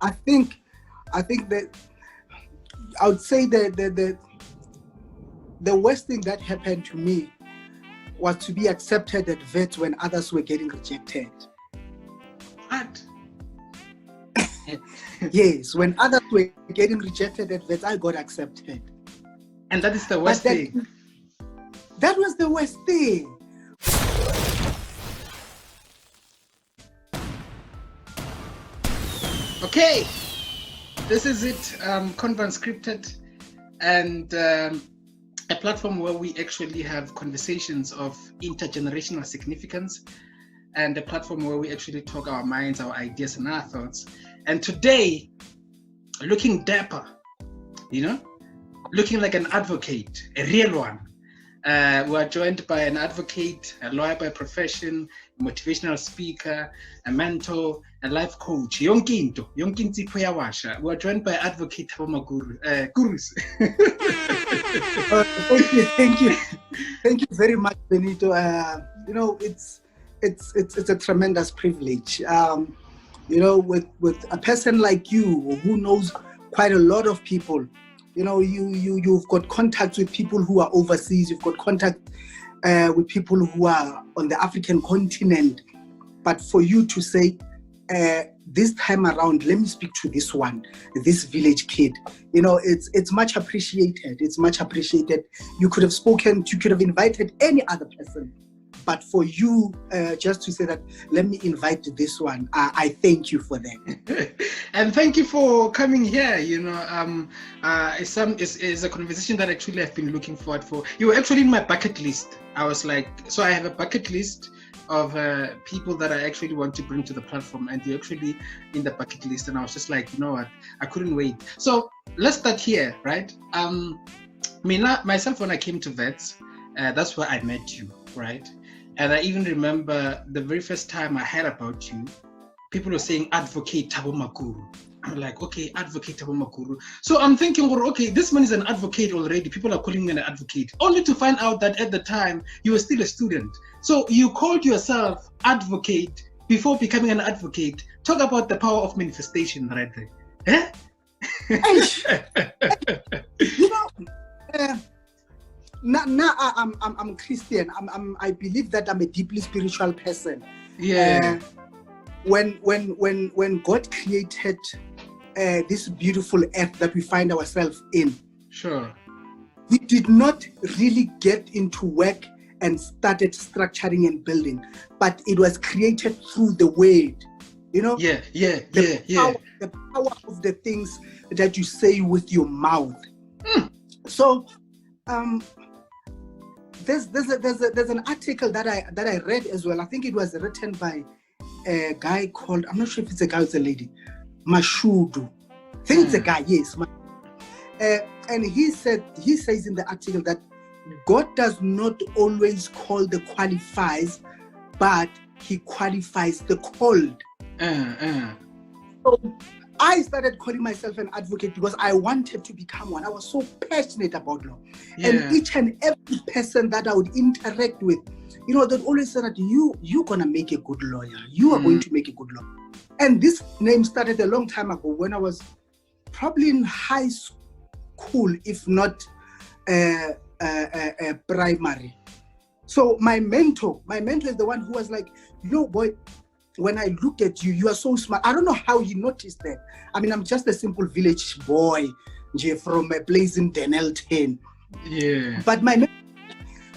I think that I would say that the worst thing that happened to me was to be accepted at vets when others were getting rejected. What? Yes, when others were getting rejected at vets, I got accepted. And that is the worst thing. That was the worst thing. Okay, this is it. Convo Unscripted, and a platform where we actually have conversations of intergenerational significance, and a platform where we actually talk our minds, our ideas, and our thoughts. And today, looking dapper, looking like an advocate, a real one. We are joined by an advocate, a lawyer by profession, a motivational speaker, a mentor, a life coach. Yonkinto Puyawasha. We are joined by advocate Thabo Makuru. Gurus. Thank you very much, Benito. It's a tremendous privilege. With a person like you who knows quite a lot of people. You've got contacts with people who are overseas. You've got contact with people who are on the African continent. But for you to say, this time around, let me speak to this one, this village kid. It's much appreciated. It's much appreciated. You could have invited any other person. But for you, just to say that, let me invite this one. I thank you for that. And thank you for coming here. It's a conversation that actually I've been looking forward for. You were actually in my bucket list. I was like, so I have a bucket list of people that I actually want to bring to the platform, and you're actually in the bucket list. And I was just like, you know what? I couldn't wait. So let's start here, right? Myself, when I came to Vets, that's where I met you, right? And I even remember the very first time I heard about you, people were saying advocate Thabo Makuru. I'm like, okay, advocate Thabo Makuru. So I'm thinking, well, okay, this man is an advocate already. People are calling me an advocate. Only to find out that at the time, you were still a student. So you called yourself advocate before becoming an advocate. Talk about the power of manifestation right there. Now I'm Christian. I believe that I'm a deeply spiritual person. Yeah. When God created this beautiful earth that we find ourselves in, sure, He did not really get into work and started structuring and building, but it was created through the word. The power of the things that you say with your mouth. So there's an article that I read as well. I think it was written by a guy called, I'm not sure if it's a guy or it's a lady, Mahudu. I think it's a guy, yes. And he says in the article that God does not always call the qualifiers, but He qualifies the called. So I started calling myself an advocate because I wanted to become one. I was so passionate about law. Yeah. And each and every person that I would interact with, they'd always say that you're going to make a good lawyer. You are going to make a good lawyer. And this name started a long time ago when I was probably in high school, if not primary. So my mentor is the one who was like, boy, when I looked at you, you are so smart. I don't know how he noticed that. I mean, I'm just a simple village boy from a place in Denelton. Yeah. But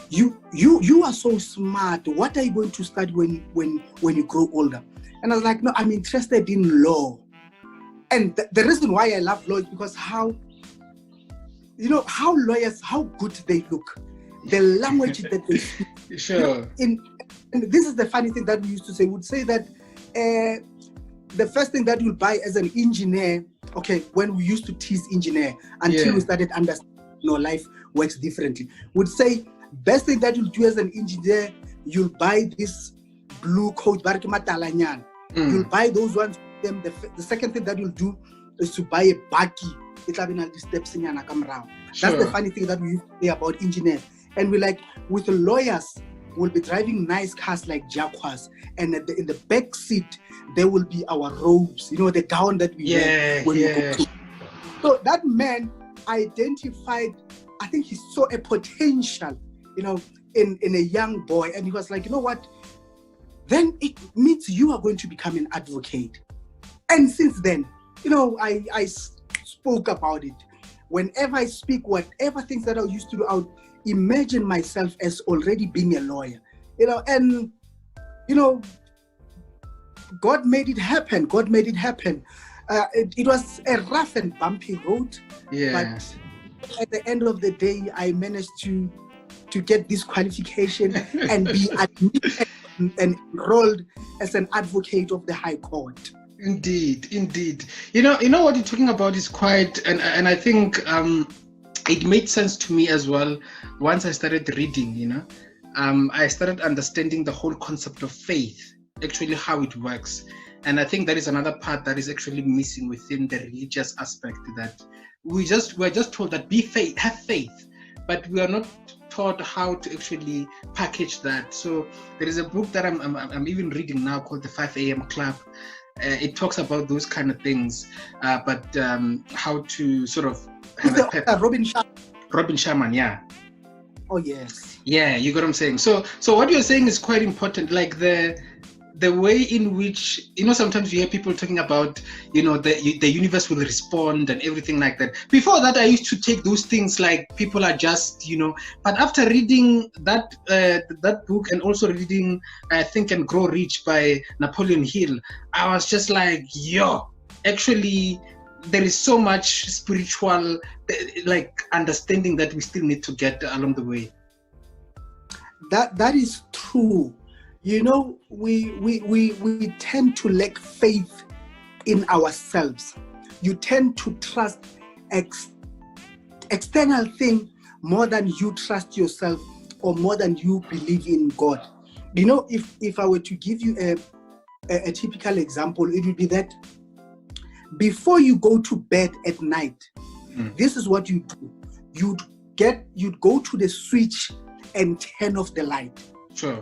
you are so smart. What are you going to study when you grow older? And I was like, no, I'm interested in law. And the reason why I love law is because how lawyers, how good they look. The language that they speak. Sure. And this is the funny thing that we used to say. We would say that the first thing that you'll buy as an engineer, when we used to tease engineer until we started understanding life works differently, would say best thing that you'll do as an engineer, you'll buy this blue coat, you'll buy those ones. The second thing that you'll do is to buy a buggy. That's the funny thing that we used to say about engineers. And we're like, with lawyers, we'll be driving nice cars like Jaguars, and in the back seat there will be our robes, the gown that we wear when we go to. So that man identified, I think he saw a potential, in a young boy, and he was like, you know what? Then it means you are going to become an advocate. And since then, I spoke about it. Whenever I speak, whatever things that I used to do, I would imagine myself as already being a lawyer, and, God made it happen. God made it happen. It was a rough and bumpy road, but at the end of the day, I managed to get this qualification and be admitted and enrolled as an advocate of the High Court. Indeed. You know what you're talking about is quite, and I think it made sense to me as well once I started reading. I started understanding the whole concept of faith, actually how it works. And I think that is another part that is actually missing within the religious aspect, that we're just told that have faith, but we are not taught how to actually package that. So there is a book that I'm even reading now called The 5 a.m. Club. It talks about those kind of things, but how to sort of have Robin Sharman, yeah. Oh yes. Yeah, you got what I'm saying. So what you're saying is quite important, like the way in which, sometimes you hear people talking about, the universe will respond and everything like that. Before that, I used to take those things like people are just, but after reading that book and also reading Think and Grow Rich by Napoleon Hill, I was just like, actually, there is so much spiritual, understanding that we still need to get along the way. That is true. We tend to lack faith in ourselves. You tend to trust external thing more than you trust yourself, or more than you believe in God. If I were to give you a typical example, it would be that before you go to bed at night, this is what you do. You'd go to the switch and turn off the light. Sure.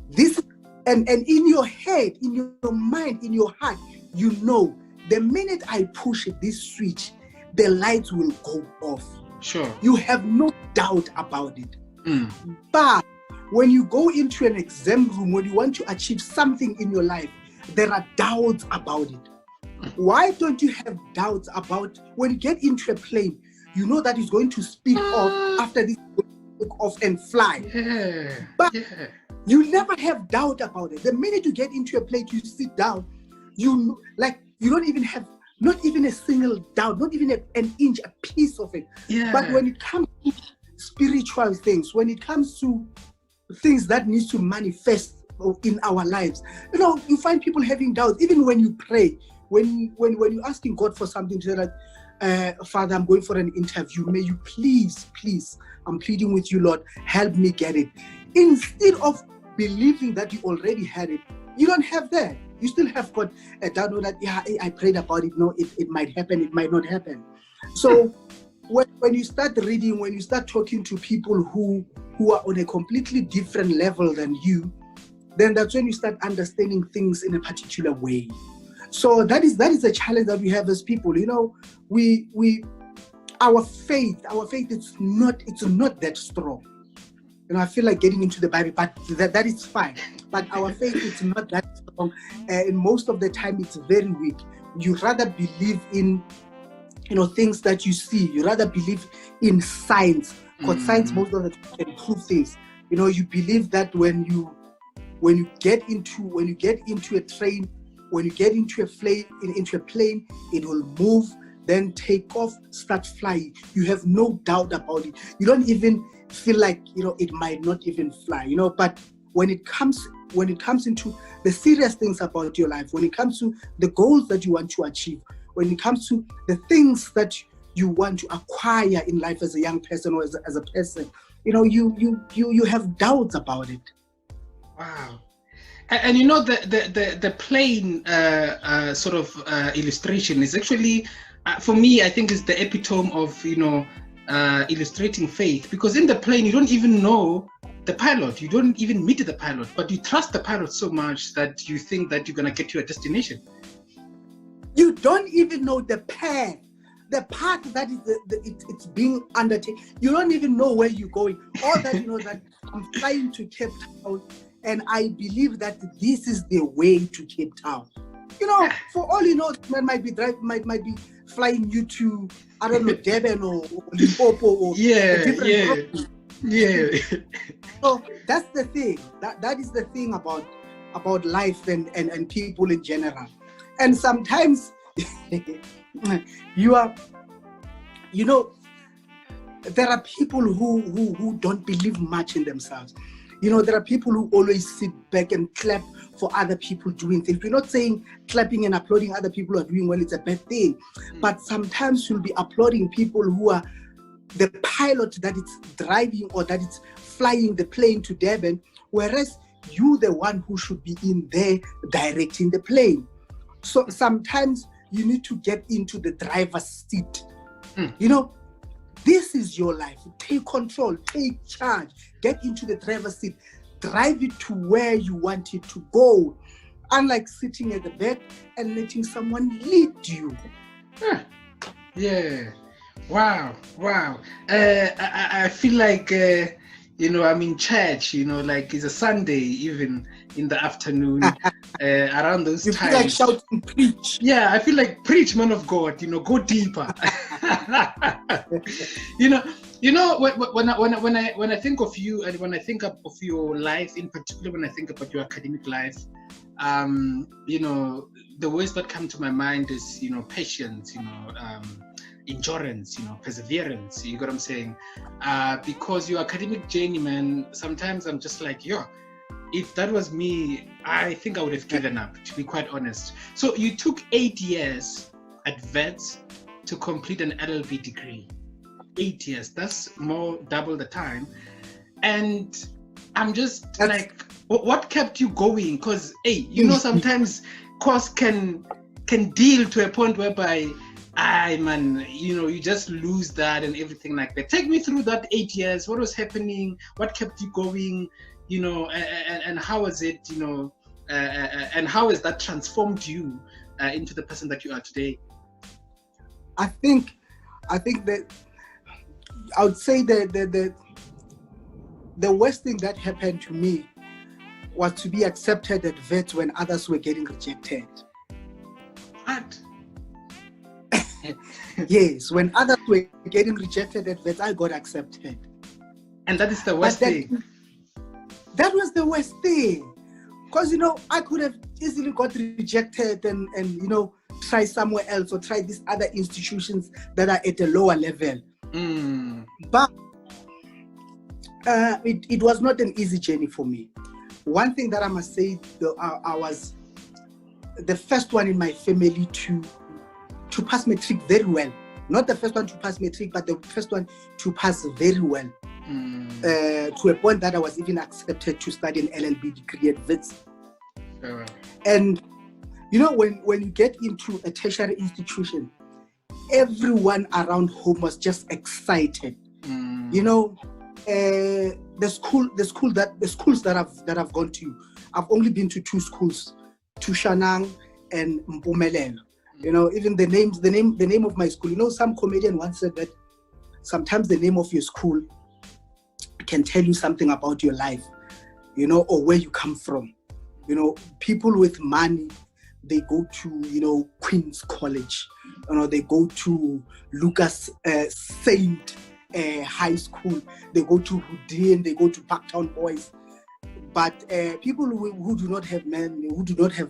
This and in your head, in your mind, in your heart, the minute I push this switch, the lights will go off. Sure. You have no doubt about it. But when you go into an exam room, when you want to achieve something in your life, there are doubts about it. Why don't you have doubts about when you get into a plane, that it's going to speed off after this take off and fly. But you never have doubt about it. The minute you get into a plane, you sit down, you don't even have, not even a single doubt, not even an inch, a piece of it. But when it comes to spiritual things, when it comes to things that needs to manifest in our lives, you find people having doubts. Even when you pray, when you're asking God for something, to say like, Father, I'm going for an interview. May you please, I'm pleading with you, Lord, help me get it. Instead of believing that you already had it, you don't have that. You still have got a doubt that, I prayed about it. No, it might happen, it might not happen. So when you start reading, when you start talking to people who are on a completely different level than you, then that's when you start understanding things in a particular way. So that is a challenge that we have as people. Our faith, it's not that strong. I feel like getting into the Bible, but that is fine. But our faith is not that strong, and most of the time it's very weak. You rather believe in, things that you see. You rather believe in science, because science most of the time can prove things. You believe that when you get into a train, when you get into a plane, it will move, then take off, start flying. You have no doubt about it. You don't even feel like, it might not even fly, but when it comes into the serious things about your life, when it comes to the goals that you want to achieve, when it comes to the things that you want to acquire in life as a young person or as a person, you have doubts about it. Wow. And the plain sort of illustration is actually, for me, I think is the epitome of illustrating faith, because in the plane you don't even know the pilot. You don't even meet the pilot, but you trust the pilot so much that you think that you're going to get to your destination. You don't even know the path that is it's being undertaken. You don't even know where you're going. All that you know that I'm flying to Cape Town, and I believe that this is the way to Cape Town. You know, for all you know, man might be flying you to, I don't know, Durban or Limpopo or a different country. Yeah. So that's the thing. That is the thing about life and people in general. And sometimes there are people who don't believe much in themselves. You know, there are people who always sit back and clap for other people doing things. We're not saying clapping and applauding other people who are doing well, it's a bad thing. But sometimes you'll be applauding people who are the pilot that it's driving or that it's flying the plane to Durban, whereas you the one who should be in there directing the plane. So sometimes you need to get into the driver's seat. You know, this is your life. Take control, take charge, get into the driver's seat, drive it to where you want it to go. Unlike sitting at the back and letting someone lead you. Yeah. Wow. I feel like, I'm in church, like it's a Sunday, even in the afternoon, around those times. You feel like shouting, preach. Yeah, I feel like preach, man of God, go deeper. When I think of you and when I think of your life, in particular, when I think about your academic life, the words that come to my mind is, patience, endurance, perseverance. You got what I'm saying? Because your academic journey, man, sometimes I'm just like, if that was me, I think I would have given up, to be quite honest. So you took 8 years at Wits to complete an LLB degree. 8 years, that's more double the time. And I'm just like, what kept you going? Because, sometimes course can deal to a point whereby, you just lose that and everything like that. Take me through that 8 years. What was happening? What kept you going? And how was it? And how has that transformed you into the person that you are today? I think that I would say that the worst thing that happened to me was to be accepted at Wits when others were getting rejected. What? Yes, when others were getting rejected at Wits, I got accepted. And that is the worst thing. That was the worst thing. Because, I could have easily got rejected and try somewhere else or try these other institutions that are at a lower level. But it was not an easy journey for me. One thing that I must say, I was the first one in my family to pass matric very well. Not the first one to pass matric, but the first one to pass very well. To a point that I was even accepted to study an LLB degree at Wits. And when you get into a tertiary institution, everyone around home was just excited. The schools that I've gone to, I've only been to 2 schools, Tushanang and Mpumelelo. Even the name of my school. Some comedian once said that sometimes the name of your school can tell you something about your life, or where you come from. People with money, they go to, Queen's College. They go to Lucas Saint High School. They go to Houdin. They go to Parktown Boys. But people who do not have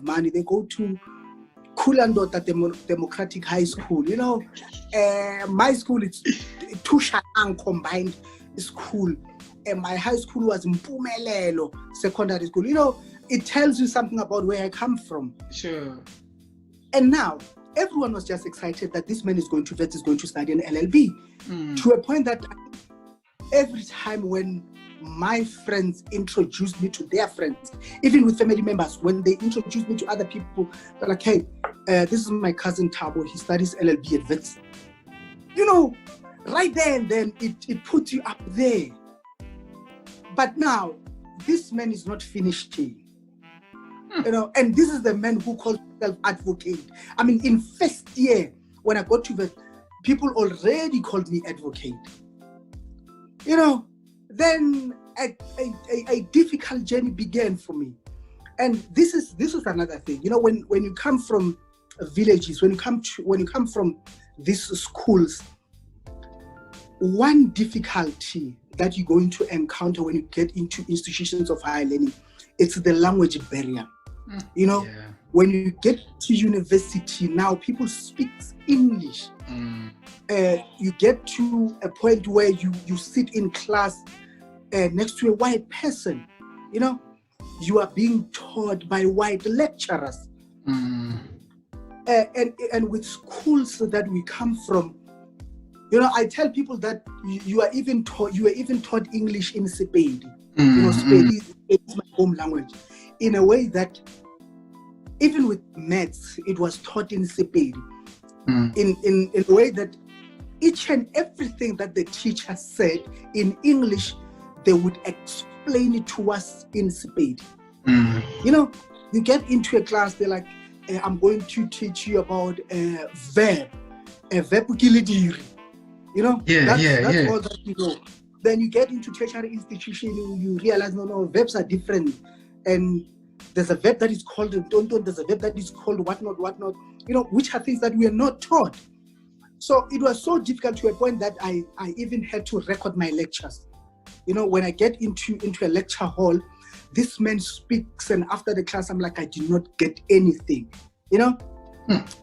money, they go to Kulandota Democratic High School. My school, it's Tushanang combined school. And my high school was Mpumelelo Secondary School. It tells you something about where I come from. Sure. And now, everyone was just excited that this man is going to study an LLB. To a point that every time when my friends introduced me to their friends, even with family members, when they introduced me to other people, they're like, hey, this is my cousin Thabo, he studies LLB at Wits. Right there and then, it puts you up there. But now, this man is not finishing. And this is the man who calls himself advocate. I mean, in first year, when I got to the, people already called me advocate. Then a difficult journey began for me. And this is another thing. When you come from villages, when you come from these schools, one difficulty that you're going to encounter when you get into institutions of higher learning, it's the language barrier. When you get to university now, people speak English. You get to a point where you sit in class next to a white person. You are being taught by white lecturers. And with schools that we come from, I tell people that you were even taught English in Sepedi. Sepedi is my home language. In a way that even with maths, it was taught in Sepedi. In a way that each and everything that the teacher said in English, they would explain it to us in Sepedi. You get into a class, they're like, I'm going to teach you about a verb kilidiri. That's all that you know. Then you get into tertiary institution, you realize, no, verbs are different. And there's a verb that is called don't, there's a verb that is called whatnot, which are things that we are not taught. So it was so difficult to a point that I even had to record my lectures. When I get into a lecture hall, this man speaks, and after the class, I'm like, I did not get anything.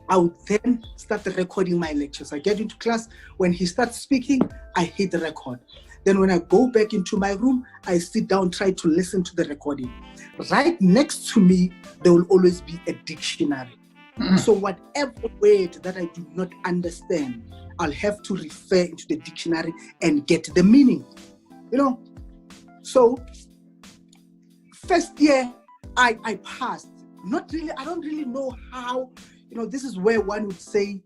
I would then start recording my lectures. I get into class. When he starts speaking, I hit the record. Then when I go back into my room, I sit down, try to listen to the recording. Right next to me, there will always be a dictionary. So whatever word that I do not understand, I'll have to refer into the dictionary and get the meaning. So first year, I passed. Not really, I don't really know how, this is where one would say,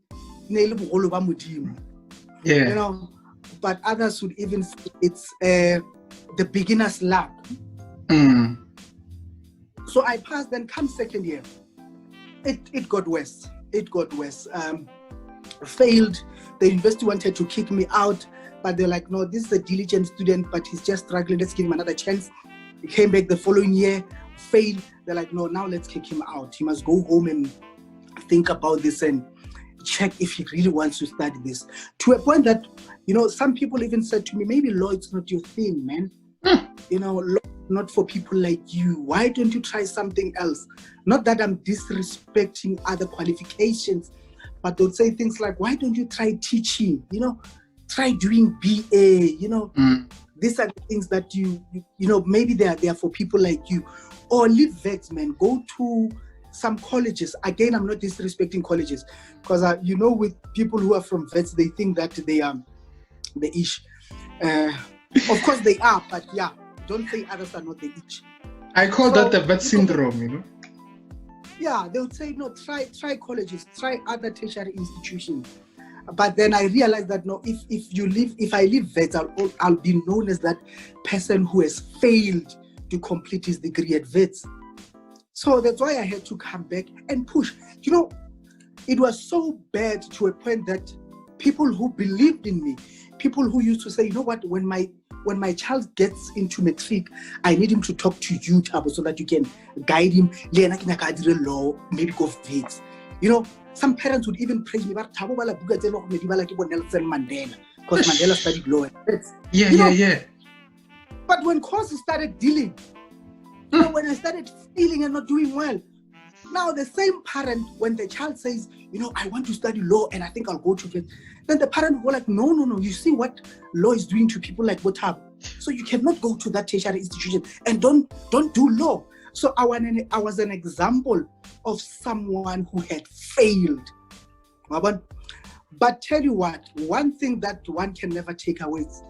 but others would even say it's the beginner's luck. So I passed, then come second year. It got worse. Failed. The university wanted to kick me out, but they're like, no, this is a diligent student, but he's just struggling. Let's give him another chance. He came back the following year, failed. They're like, no, now let's kick him out. He must go home and think about this and check if he really wants to study this. To a point that, some people even said to me, maybe law is not your thing, man. Law is not for people like you. Why don't you try something else? Not that I'm disrespecting other qualifications, but they'll say things like, why don't you try teaching? Try doing BA, These are the things that maybe they are for people like you. Or leave vets, man. Go to some colleges. Again, I'm not disrespecting colleges, because with people who are from vets, they think that they are the ish. Of course they are, but yeah, don't say others are not the ish. I call that the vet syndrome, Yeah, they would say, no, try colleges, try other tertiary institutions. But then I realized that no, if I leave vets, I'll be known as that person who has failed to complete his degree at vets. So that's why I had to come back and push. It was so bad to a point that people who believed in me, people who used to say, what, when my child gets into matric, I need him to talk to you, Thabo, so that you can guide him. Law, maybe go vets. Some parents would even praise me, but Thabo bala buka tselo maybe bala ke bo Nelson Mandela, because Mandela studied law. Yeah. But when courses started dealing, when I started feeling and not doing well, now the same parent, when the child says, I want to study law and I think I'll go to it, then the parent will like, no, you see what law is doing to people like Thabo. So you cannot go to that tertiary institution and don't do law. So I was an example of someone who had failed. But tell you what, one thing that one can never take away is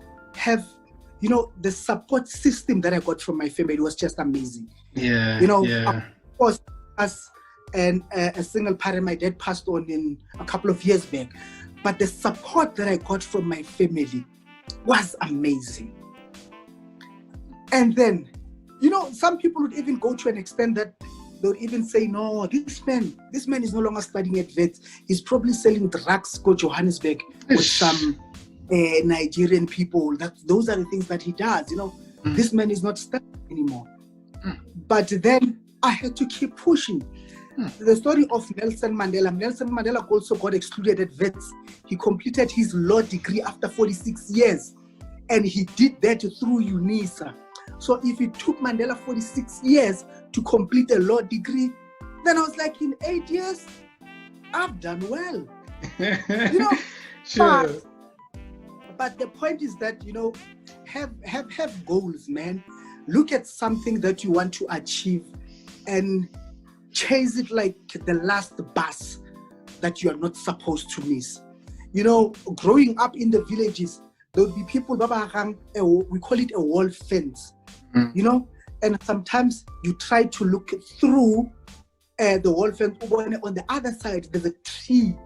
the support system that I got from my family was just amazing. Of course, as a single parent, my dad passed on in a couple of years back. But the support that I got from my family was amazing. And then, some people would even go to an extent that they would even say, no, this man is no longer studying at Wits. He's probably selling drugs, go Johannesburg with some Nigerian people. Those are the things that he does. This man is not studying anymore. But then I had to keep pushing. The story of Nelson Mandela also got excluded at Wits. He completed his law degree after 46 years. And he did that through UNISA. So if it took Mandela 46 years to complete a law degree, then I was like, in 8 years, I've done well. Sure. But the point is that, have goals, man. Look at something that you want to achieve and chase it like the last bus that you are not supposed to miss. Growing up in the villages, there would be people, we call it a wall fence, and sometimes you try to look through the wall fence. On the other side, there's a tree,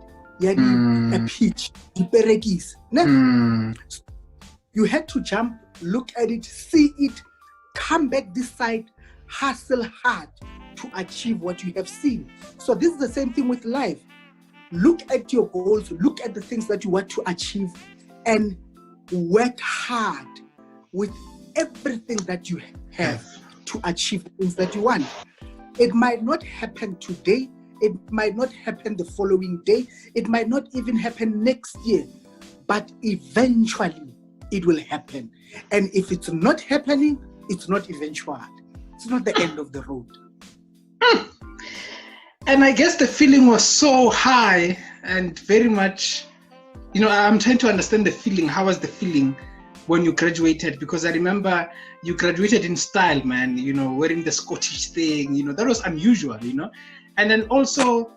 a peach, perekis. You had to jump, look at it, see it, come back this side, hustle hard to achieve what you have seen. So this is the same thing with life. Look at your goals, look at the things that you want to achieve, and work hard with everything that you have to achieve the things that you want. It might not happen today, it might not happen the following day, it might not even happen next year, but eventually it will happen. And if it's not happening, it's not eventual. It's not the end of the road. And I guess the feeling was so high and very much, I'm trying to understand the feeling. How was the feeling when you graduated? Because I remember you graduated in style, man, wearing the Scottish thing, that was unusual, And then also,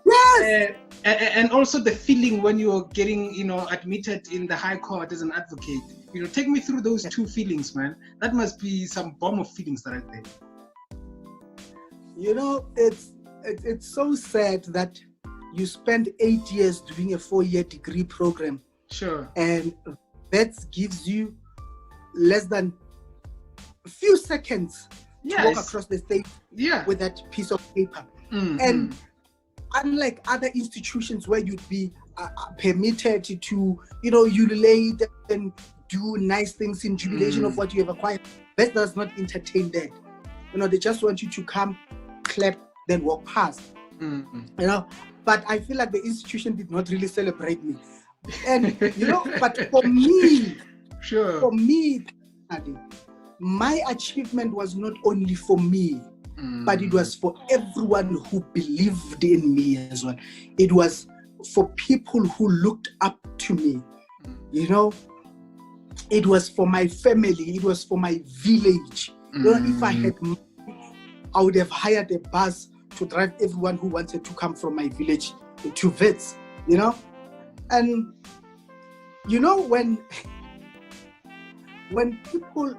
and also the feeling when you were getting, admitted in the High Court as an advocate. Take me through those two feelings, man. That must be some bomb of feelings right there. It's so sad that you spend 8 years doing a 4-year degree program. Sure. And that gives you less than a few seconds to walk across the stage with that piece of paper. And unlike other institutions where you'd be permitted to, ululate and do nice things in jubilation of what you have acquired, that does not entertain that. They just want you to come, clap, then walk past. But I feel like the institution did not really celebrate me. And, but for me, my achievement was not only for me, but it was for everyone who believed in me as well. It was for people who looked up to me, It was for my family. It was for my village. If I had money, I would have hired a bus to drive everyone who wanted to come from my village to Wits, And, when people,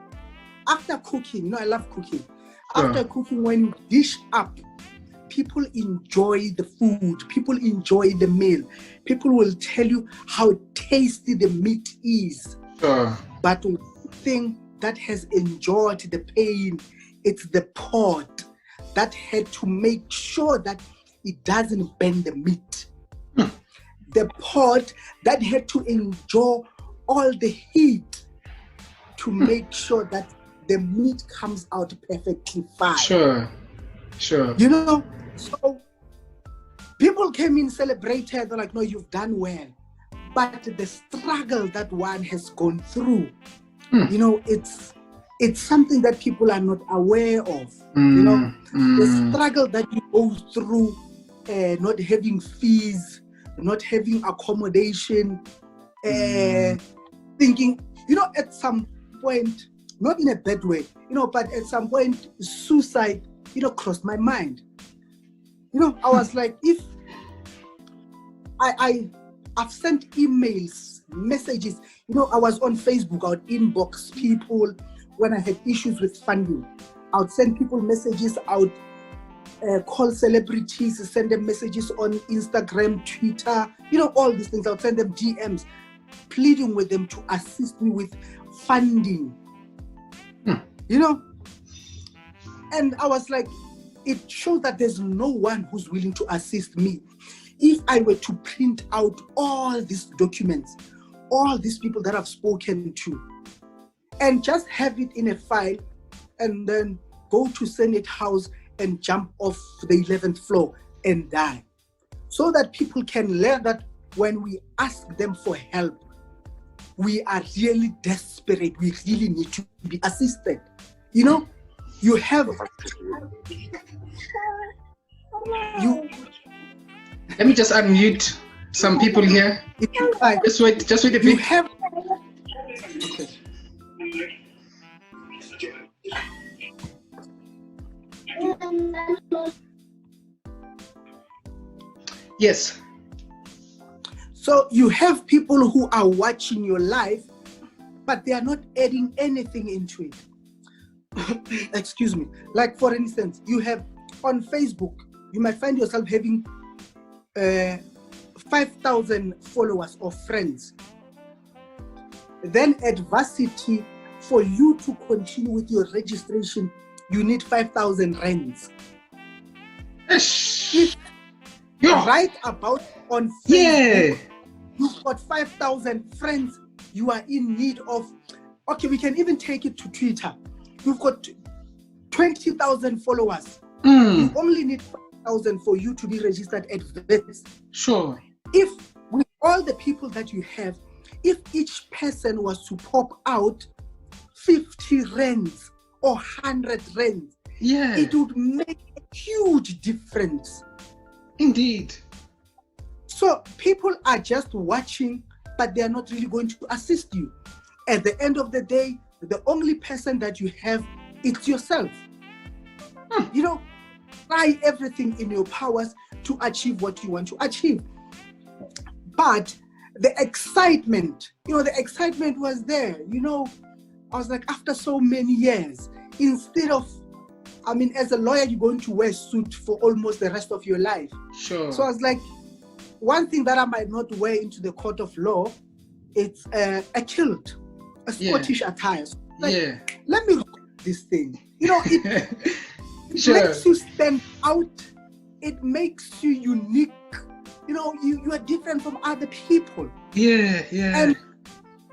after cooking, I love cooking. After cooking, when you dish up, people enjoy the food. People enjoy the meal. People will tell you how tasty the meat is. But one thing that has endured the pain, it's the pot that had to make sure that it doesn't bend the meat. The pot that had to endure all the heat to make sure that the meat comes out perfectly fine. Sure. So people came in, celebrated, they're like, no, you've done well. But the struggle that one has gone through, it's something that people are not aware of. The struggle that you go through, not having fees, not having accommodation, thinking, at some point, not in a bad way, but at some point, suicide, crossed my mind. I was like, if I've sent emails, messages, I was on Facebook, I would inbox people when I had issues with funding. I would send people messages, I would call celebrities, send them messages on Instagram, Twitter, all these things. I would send them DMs, pleading with them to assist me with funding. And I was like, it shows that there's no one who's willing to assist me. If I were to print out all these documents, all these people that I've spoken to, and just have it in a file, and then go to Senate House and jump off the 11th floor and die, so that people can learn that when we ask them for help, we are really desperate. We really need to be assisted. You know, you have you. Let me just unmute some people here. Just wait a bit. You have. Okay. Yes. So you have people who are watching your life, but they are not adding anything into it. Excuse me. Like, for instance, you have on Facebook, you might find yourself having 5,000 followers or friends. Then at varsity, for you to continue with your registration, you need 5,000 rands. If right about on Facebook, you've got 5,000 friends, you are in need of, okay, we can even take it to Twitter. You've got 20,000 followers. You only need 5,000 for you to be registered at VETS. Sure. If with all the people that you have, if each person was to pop out 50 rands or 100 rands, it would make a huge difference. Indeed. So people are just watching, but they are not really going to assist you. At the end of the day, the only person that you have, it's yourself. You know, try everything in your powers to achieve what you want to achieve. But the excitement, the excitement was there. I was like, after so many years, instead of, as a lawyer, you're going to wear a suit for almost the rest of your life. Sure. So I was like, one thing that I might not wear into the court of law, it's a kilt, a Scottish attire. So like, let me look at this thing. It makes you stand out. It makes you unique. You are different from other people. And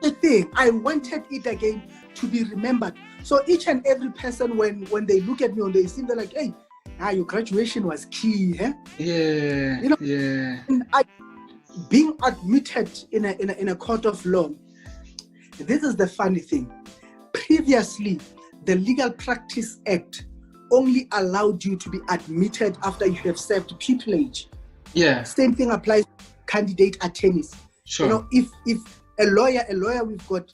the thing, I wanted it again to be remembered. So each and every person, when they look at me and they see, they're like, hey, your graduation was key, eh? And being admitted in a court of law, this is the funny thing. Previously, the Legal Practice Act only allowed you to be admitted after you have served pupillage. Same thing applies to candidate attorneys. Sure. If a lawyer, we've got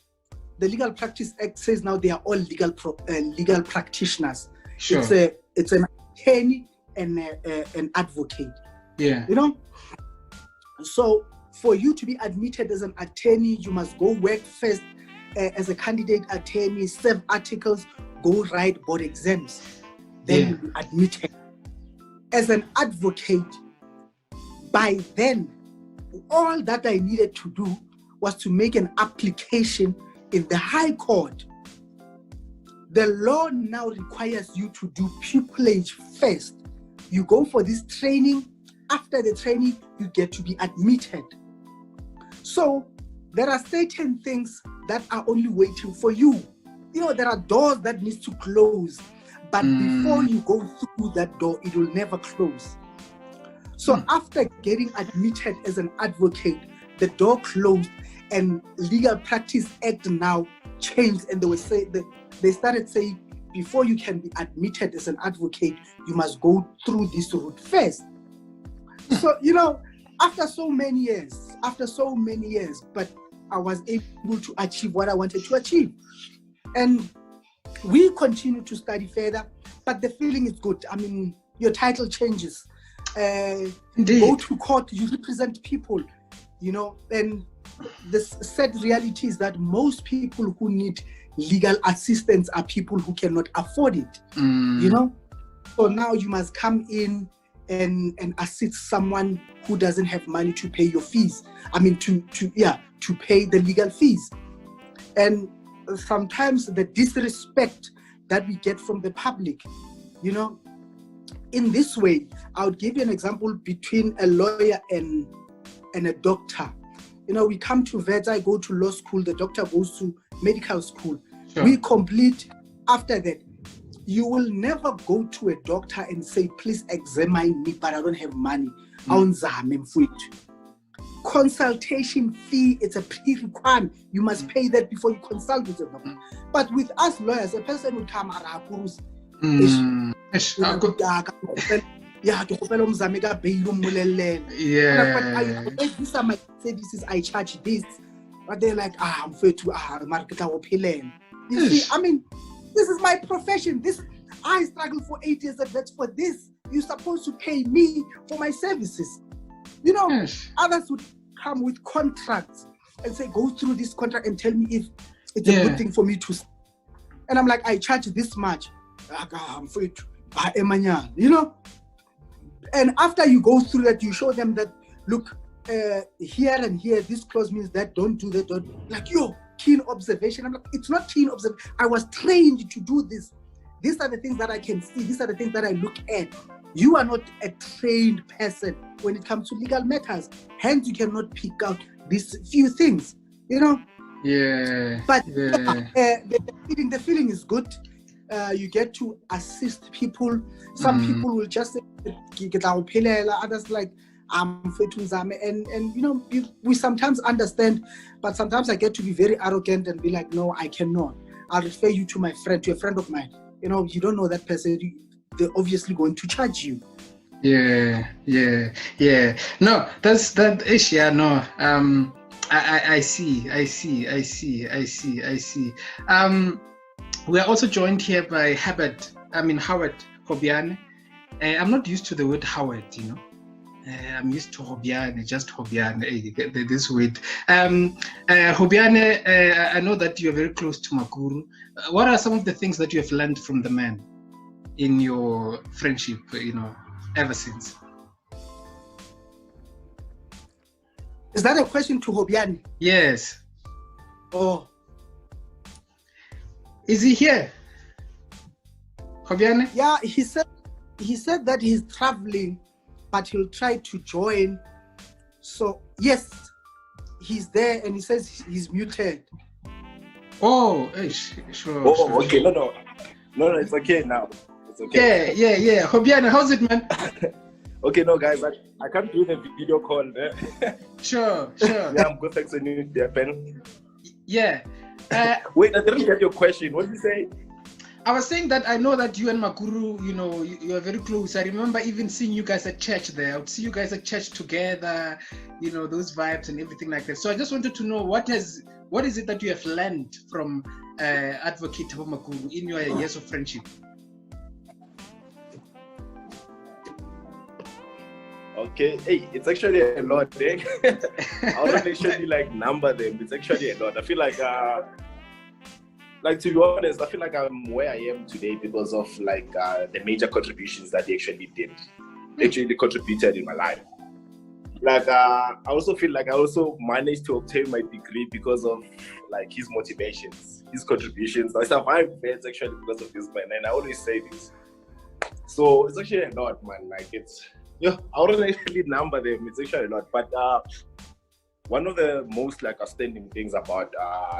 the Legal Practice Act says now they are all legal practitioners. Sure. It's an attorney and an advocate. So for you to be admitted as an attorney, you must go work first as a candidate attorney, serve articles, go write board exams. Then you'll be admitted. As an advocate, by then, all that I needed to do was to make an application in the High Court. The law now requires you to do pupillage first. You go for this training. After the training, you get to be admitted. So there are certain things that are only waiting for you. There are doors that need to close. But before you go through that door, it will never close. So after getting admitted as an advocate, the door closed and Legal Practice Act now changed, and they started saying, before you can be admitted as an advocate, you must go through this route first. So, after so many years, but I was able to achieve what I wanted to achieve. And we continue to study further, but the feeling is good. Your title changes. Go to court, you represent people, and the sad reality is that most people who need legal assistance are people who cannot afford it, So now you must come in and assist someone who doesn't have money to pay your fees. To pay the legal fees. And sometimes the disrespect that we get from the public, you know, in this way, I would give you an example between a lawyer and a doctor. You know, we come to vets, I go to law school, the doctor goes to medical school. Sure. We complete after that. You will never go to a doctor and say, please examine me, but I don't have money. Consultation fee, it's a pre-requirement. You must pay that before you consult with the doctor. But with us lawyers, a person will come these are my services, I charge this. But they're like, I'm afraid to market our pillen. You see, I mean, this is my profession. I struggle for 8 years of that for this. You're supposed to pay me for my services. You know, others would come with contracts and say, go through this contract and tell me if it's a good thing for me to. And I'm like, I charge this much. I'm afraid to. You know? And after you go through that, you show them that, look, here and here, this clause means that, don't do that, don't. Like, keen observation. I'm like, it's not keen observation. I was trained to do this. These are the things that I can see. These are the things that I look at. You are not a trained person when it comes to legal matters. Hence, you cannot pick out these few things, you know? Yeah. But the feeling is good. You get to assist people. Some people will just say, others like, and you know, we sometimes understand, but sometimes I get to be very arrogant and be like, no, I cannot. I'll refer you to a friend of mine. You know, you don't know that person, they're obviously going to charge you. Yeah. No, that's that issue. Yeah, no. I see. We are also joined here by Howard Hobiane. I'm not used to the word Howard, you know. I'm used to Hobiane, just Hobiane, this word. Hobiane, I know that you're very close to Makuru. What are some of the things that you have learned from the man in your friendship, you know, ever since? Is that a question to Hobiane? Yes. Oh. Is he here? Hobiane? Yeah, he said that he's traveling, but he'll try to join. So yes, he's there, and he says he's muted. Oh, sure. Okay. No, it's okay now. It's okay. Yeah. Hobiane, how's it, man? Okay, no, guys, I can't do the video call. Sure. Yeah, I'm good. Thanks, pen. Yeah. Wait, I didn't get your question. What did you say? I was saying that I know that you and Makuru, you know, you are very close. I remember even seeing you guys at church there. I would see you guys at church together, you know, those vibes and everything like that. So I just wanted to know what is it that you have learned from Advocate Thabo Makuru in your years of friendship? Okay, hey, it's actually a lot, eh? I wouldn't actually number them. It's actually a lot. I feel like to be honest, I feel like I'm where I am today because of the major contributions that he actually did. Actually contributed in my life. I also feel like I also managed to obtain my degree because of his motivations, his contributions. I survived vets actually because of this man, and I always say this. So it's actually a lot, man. I wouldn't actually number them. It's actually a lot. But one of the most outstanding things about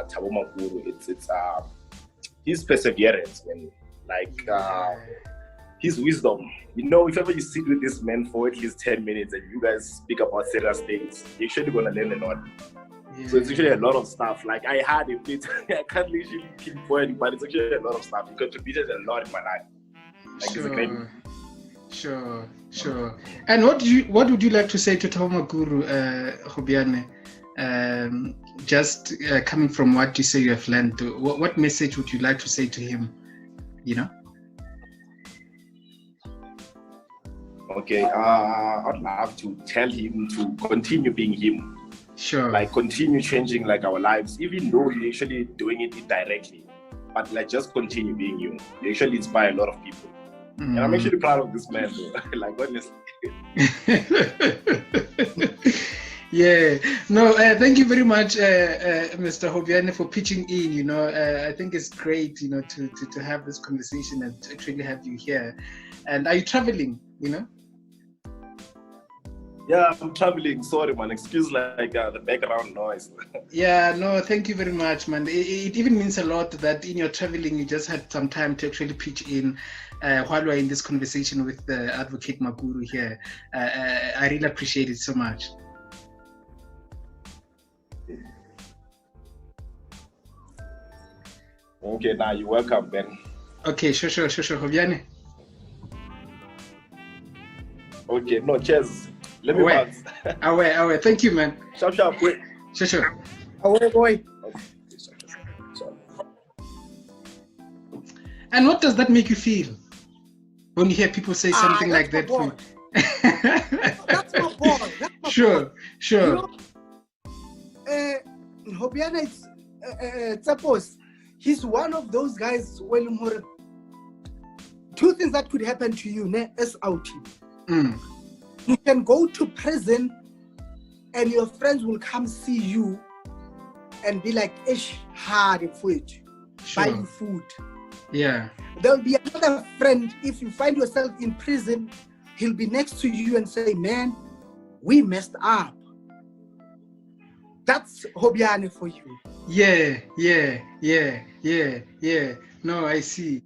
Thabo Makuru, it's his perseverance and his wisdom. You know, if ever you sit with this man for at least 10 minutes and you guys speak about serious things, you're actually gonna learn a lot. Yeah. So it's actually a lot of stuff. I had a bit, I can't literally pinpoint, but it's actually a lot of stuff. He contributed a lot in my life. Sure. And what would you like to say to Thabo Makuru, Hobiane? Just coming from what you say you have learned, what message would you like to say to him? You know? Okay, I'd love to tell him to continue being him. Sure. Continue changing our lives, even though you're actually doing it indirectly. But just continue being you. You actually inspire a lot of people. And I'm actually proud of this man, though. Honestly. Yeah, no, thank you very much, Mr. Hobiane, for pitching in. I think it's great, to have this conversation and to actually have you here. And are you traveling, Yeah, I'm traveling. Sorry, man. Excuse the background noise. Yeah, no, thank you very much, man. It even means a lot that in your traveling, you just had some time to actually pitch in while we're in this conversation with Advocate Makuru here. I really appreciate it so much. Okay, now you're welcome, Ben. Okay, sure, Hobiane. Okay, no, cheers. Let me pass. Away. Thank you, man. Sharp, wait. Sure. Away, boy. And what does that make you feel when you hear people say something like that? That's my boy. That's my Sure. Hobiana is Tsapos. He's one of those guys. When two things that could happen to you, as out. You can go to prison and your friends will come see you and be like, ish, hard food, buy you food. Yeah. There'll be another friend, if you find yourself in prison, he'll be next to you and say, man, we messed up. That's Hobiane for you. Yeah. No, I see.